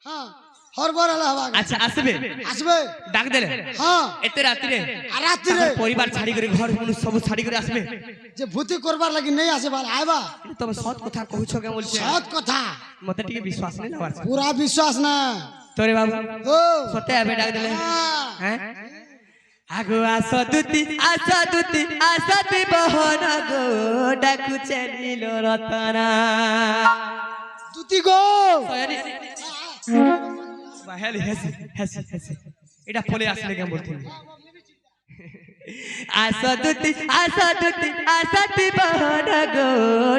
হ্যাঁ হরবর হলা হবা আচ্ছা আসবে আসবে ডাক দেলে হ্যাঁ এতে রাত্রে আর রাত্রে পরিবার ছাড়ি করে ঘর মানুষ সব ছাড়ি করে আসবে যে ভূতি করবার লাগি নেই আসে বল আইবা তুমি সৎ কথা কହୁছ কে বলছে সৎ কথা মতে টিকে বিশ্বাস নেই হবার পুরা বিশ্বাস না তোরে বাবু ও সতে আবে ডাক দেলে হ্যাঁ হ্যাঁ আগো আসদুতি আসতি বহন গো ডাকুছে নীল রতনা দুতি গো সয়ানি বাহেলি হেসি এটা ফলে আসলে কেমন বলতে আসদুতি আসতি বহন গো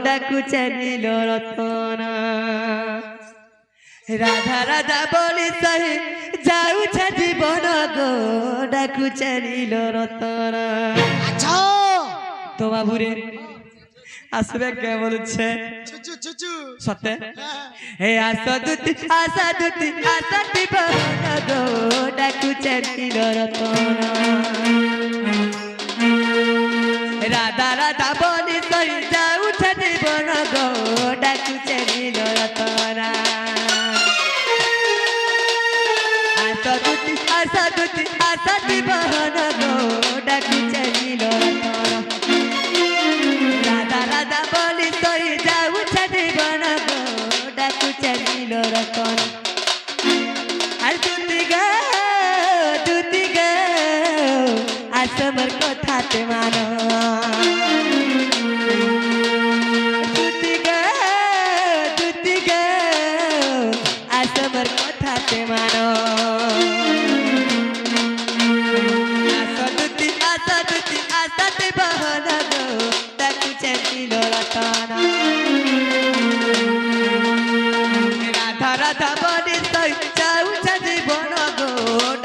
ডাকুছে নীল রতনা রাধা রাধা বলি সহি যাউছে জীবন গো ডাকুছে নীল রতনা আচ্ছা তো বাবুরে আসবে কে বলছে চুচু চুচু সত্যি হে আসদুতি আসতি বহন গো ডাকুছে নীল রতনা রাধা রাধা বলি সহি যাউছে জীবন গো ডাকুছে নীল রতনা আসতি বহন গো ডাকুছে নীল রতনা রাধা রাধা বলি সই যাউছে জীবন গো ডাকুছে নীল রতনা আর দুতি গো আসমার কথাতে মানো দুতি গো আসমার কথাতে মানো আসতি বহন গো ডাকুছে নীল রতনা রাধা রাধা বলি সই যাউছে জীবন গো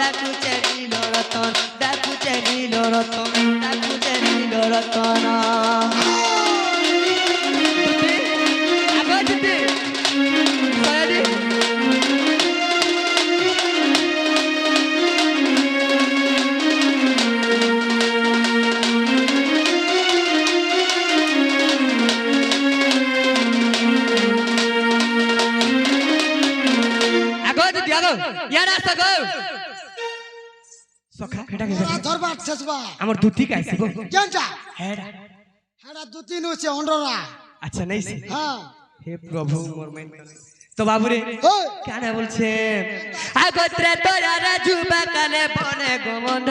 ডাকুছে নীল রতন ডাকুছে নীল রতন ডাকুছে নীল রতনা সখা এটা ওরা ধরবার শেষবা আমার দুটি কাইছে গো জানছা হ্যাঁ হেডা দুতি নুছে অন্ডরা আচ্ছা নাই সে হ্যাঁ হে প্রভু মোর মাইন তো বাবুরে ওই কেন বলছে আগত্রে তোরা রাজু বাকালে বনে গমন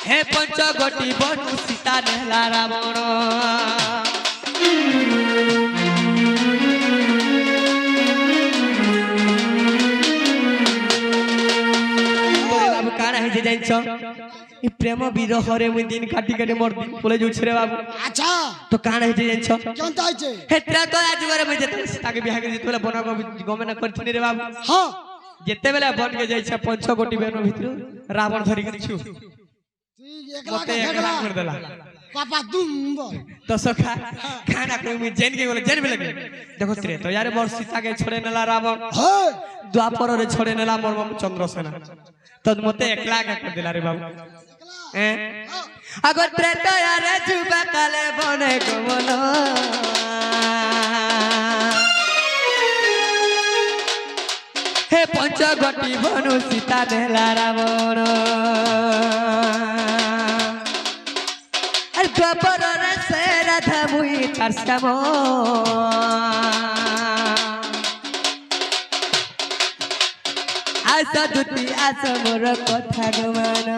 হে পঞ্চগটি বনু সীতা নেলা রাবণ বাবু কানা হয়েছে জানছ এই প্রেম বিরহরে মুই দিন কাটি কাটি মোর দিন বলে যাচ্ছে রে বাবু আচ্ছা তো কানা হয়েছে জানছ জানতে আইছে হেত্রা তো আজ বারে মুই যেতে তাকে বিয়া করে যেতে বন গমনা করছিনি রে বাবু হ্যাঁ যেতেবেলে বনকে যাইছে পঞ্চকোটি বেন ভিতর রাবণ ধরি গেছু তুই একলা মতে কে একলা ঝগড়া করে দেলা পাপা দুম্ব তো সখা খানা কই মুই জেন কে বলে জেন বেলে দেখো ত্রে তো यार মোর সীতাকে ছড়ে নেলা রাবণ হ্যাঁ দ্বাপরে ছড়ে নেলা মোর মামু চন্দ্রসেনা তো মতে একলা করে দিলা রে বাবু হ্যাঁ আগর ত্রে তো यार যুবা কালে বনে গমন হে পঞ্চগটি বনু সীতা নেলা রাবণ আর দ্বাপরে সে রাধা মুই তার শ্যাম আশা দুটি আশা মোর কথা গমান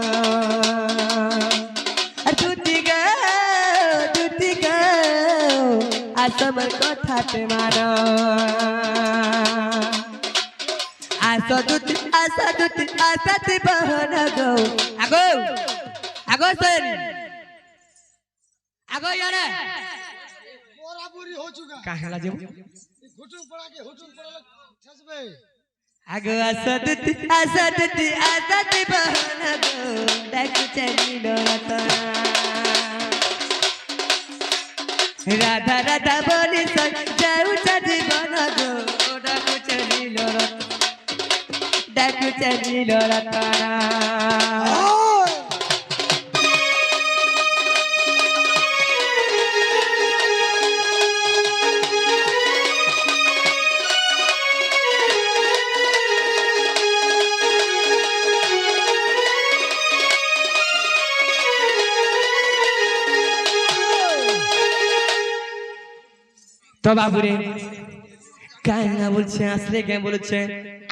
আর দুটি গো আশা মোর কথাতে মান আসতি বহন গো আগো সেন আগো यारे বরাবরি হচুগা কাহেলা যাব হুটুম পড়াকে হুটুম পড়ালে ঠেসবে আগো আসতি বহন গো ডাকুছে নীল রতনা রাধা রাধা বলি সই যাউছে জীবন গো ডাকুছে নীল রতনা ডাকুছে নীল রতনা তো বাবুরে কাই না বলছে আসলে কেন বলছে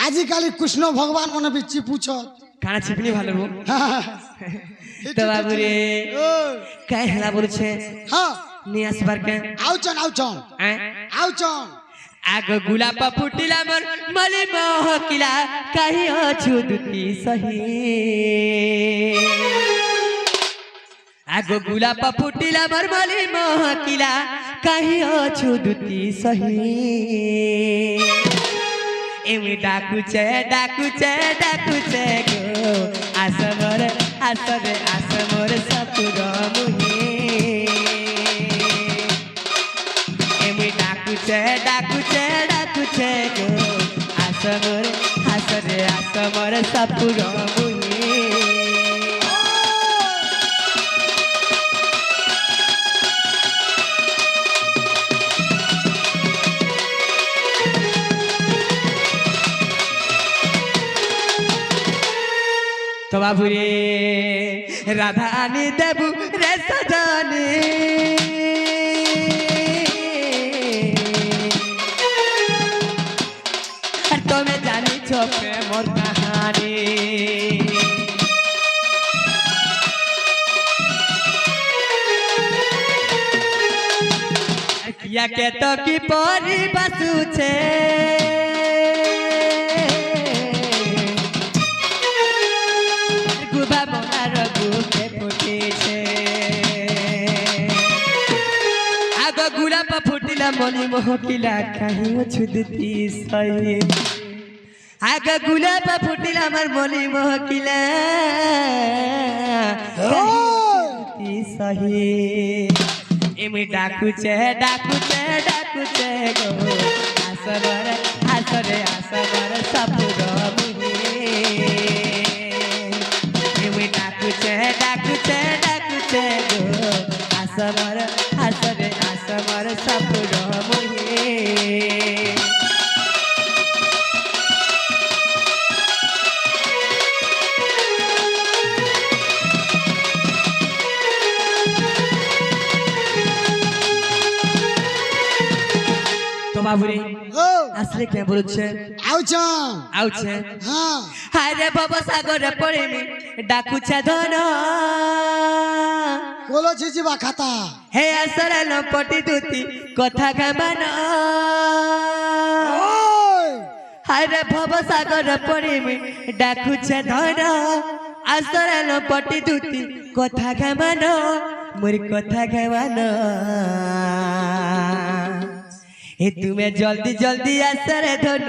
আজিকালি কৃষ্ণ ভগবান মনে বিচ্ছি পুছ কানা চিপনি ভালো গো তো বাবুরে কাই না বলছে হ্যাঁ নিয়ে আসবার কেন আউচন আউচন আউচন আগ গুলাপ ফুটিলা মোর মলি মহকিলা কাহি অছু দুতি সহি আগ গুলাপ ফুটিলা মোর মলি মহকিলা কাহি অছু দুতি সহি এমি ডাকুছে ডাকুছে ডাকুছে গো আসমর আসরে আসমর সপুর মুহি এমি ডাকুছে ডাকুছে ডাকুছে গো আসমর আসরে আসমর সপুর মুহি তো বাবুরে রাধানি দেবু রে সজনে আর তুমি জানিছ প্রেমর কাহানি কিয়া কে তো কি পরি বাসুছে আগ গুলাপ ফুটিলা মনি মহকিলা কাহি ছুদতি সহি আগ গুলাপ ফুটিলা আমার মনি মহকিলা ছুদতি সহি এমি ডাকুছে ডাকুছে ডাকুছে গো আসরে আসরে আসরে সপুর মুহি এমি ডাকুছে ডাকুছে ডাকুছে গো আসমর আসরে আসমর সপুর মুহি তো বাবুরে ও আসলে কে বলছে আউচন আউছে হ্যাঁ হারে বাবা সাগরে পড়েনি ডাকুছে ধন বলো ছিচিবা খাতা হে আসরে লপটি দুতি কথা গাবান ওই হারে ভব সাগর পড়েনি ডাকুছে ধন আসরে লপটি দুতি কথা গাবান মোর কথা গাবান এ তুমি জলদি জলদি আসরে ধন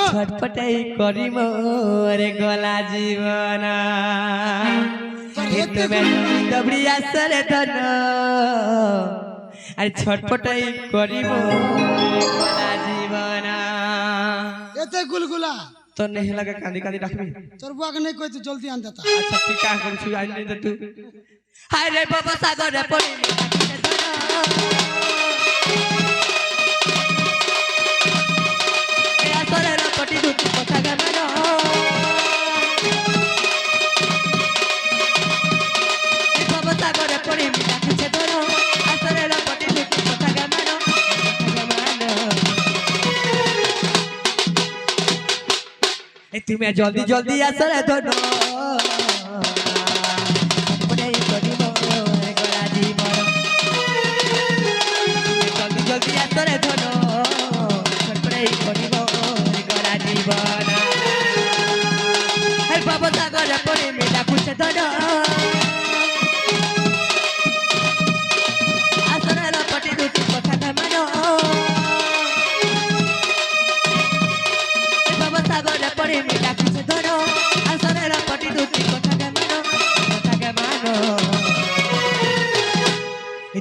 ছটপটাই করি মোরে গলা জীবন এ তুমি দবড়ি আসরে ধন আর ছটপটাই করি মোরে গলা জীবন এতে গুলগুলা তোর নেই লাগে কাঁদি কাঁদি রাখবি তোর বুয়াকে নেই কই তুই জলদি আনতে তা আচ্ছা তুই কাজ করছিস আইনি তো তুই হায় রে বাবা সাগরে পড়ি পটি দুটি কথা গান বাবা সাগরে পড়ি ডাকুছে ধরো আসরে পটি দুটি কথা গান তুমি জলদি জলদি আসরে ধরো জলদি জলদি আসরে ধরো বাবা সাগরে পড়ে মেলা খুঁজে ধরো আসরে পটি দুটি কথা ঘামানো বাবা সাগরে পড়ে মেলা খুঁজে ধরো আসরে পটি দুটি কথা ঘামানো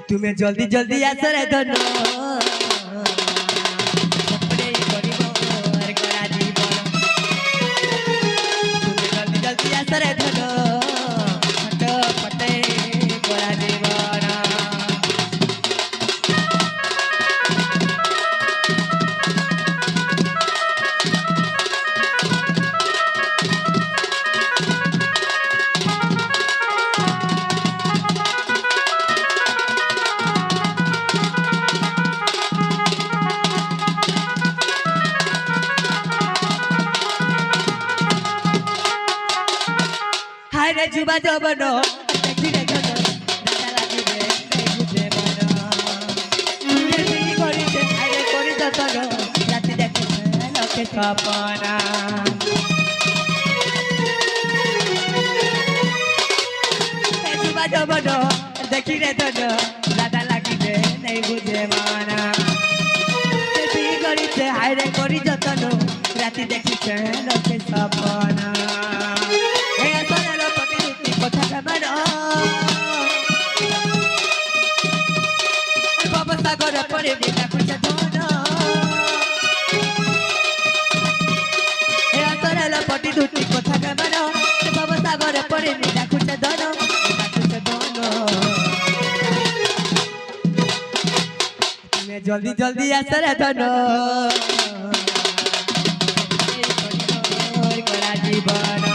তুমি জলদি জলদি আসরে ধরো আসরে ধরো ছটপটে করা জীবন পেঁচিবা যবন দেখিলে ধন রাধা লাগিবে নাই বুঝে মন করিছে আরে করি যতন রাতি দেখিছে লোকে সপনা পেঁচিবা যবন দেখিলে ধন রাধা লাগিবে নাই বুঝে মন করিছে হায়রে করি যতন রাতি দেখিছে লোকে সপনা হে আসলে পটি রুটি কথা খাবার বাবা সাগর পরে বিনা খুঁজে ধন হে আসলে পটি রুটি কথা খাবার বাবা সাগর পরে বিনা খুঁজে ধন জলদি জলদি আসরে ধন করা জীবন